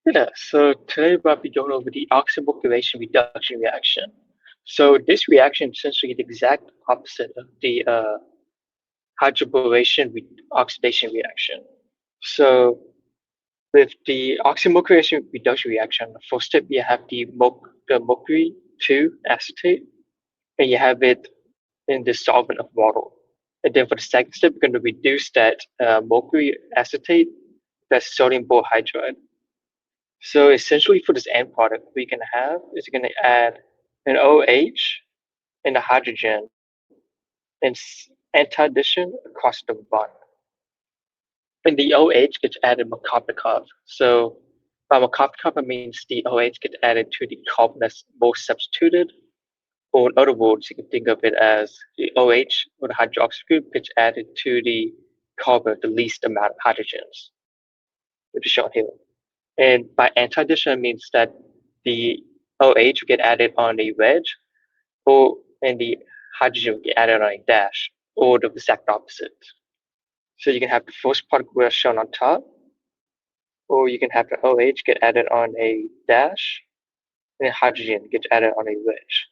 Yeah, so today we'll be going over the oxymercuration reduction reaction. So this reaction is essentially the exact opposite of the hydroboration oxidation reaction. So with the oxymercuration reduction reaction, the first step you have the mercury 2 acetate, and you have it in the solvent of water. And then for the second step, we're going to reduce that mercury acetate, that's sodium borhydride. So essentially for this end product, we can have is going to add an OH and a hydrogen and anti-addition across the bond. And the OH gets added Markovnikov. So by Markovnikov, it means the OH gets added to the carbon that's most substituted. Or in other words, you can think of it as the OH or the hydroxy group gets added to the carbon with the least amount of hydrogens, which is shown here. And by anti-addition, it means that the OH will get added on a wedge, or and the hydrogen will get added on a dash, or the exact opposite. So you can have the first particle shown on top, or you can have the OH get added on a dash, and the hydrogen gets added on a wedge.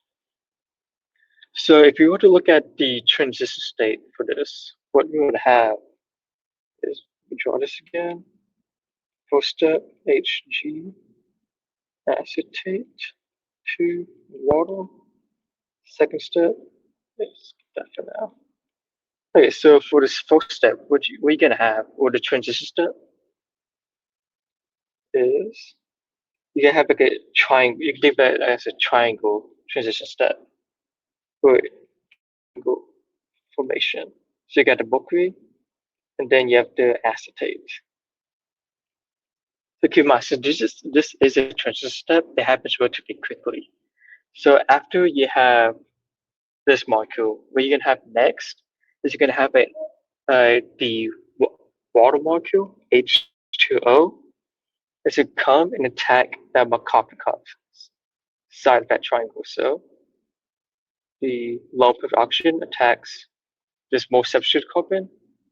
So if you were to look at the transition state for this, what you would have is, we draw this again. First step, Hg acetate to water. Second step, let's get that for now. Okay, so for this first step, what you're gonna have, or the transition step, is you're gonna have like a triangle. You can think of that as a triangle transition step, or triangle formation. So you got the mercury, and then you have the acetate. So keep in mind, so this is a transition step that happens relatively quickly. So after you have this molecule, what you're gonna have next is you're gonna have the water molecule H2O is to come and attack that Markovnikov side of that triangle. So the lump of oxygen attacks this more substitute carbon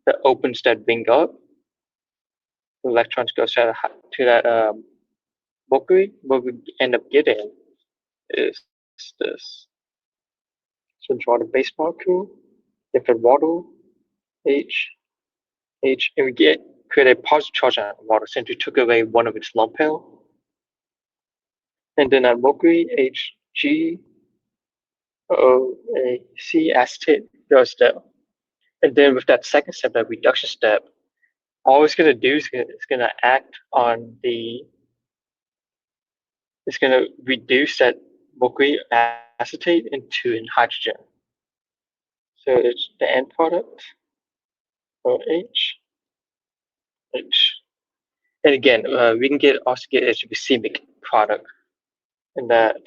that opens that ring up. The electrons go to that mercury. What we end up getting is this. So draw the base molecule, different water, H, and we create a positive charge on water since we took away one of its lone pair. And then at mercury, Hg, OAC acetate goes down. And then with that second step, that reduction step, all it's going to do is it's going to act on it's going to reduce that mercury acetate into an hydrogen. So it's the end product, OH, H. And again, we can also get a racemic product in that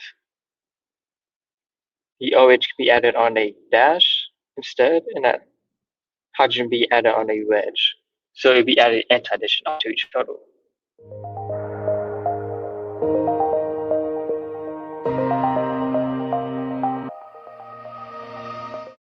the OH can be added on a dash instead, and that hydrogen be added on a wedge. So it'd be added anti-addition to each other.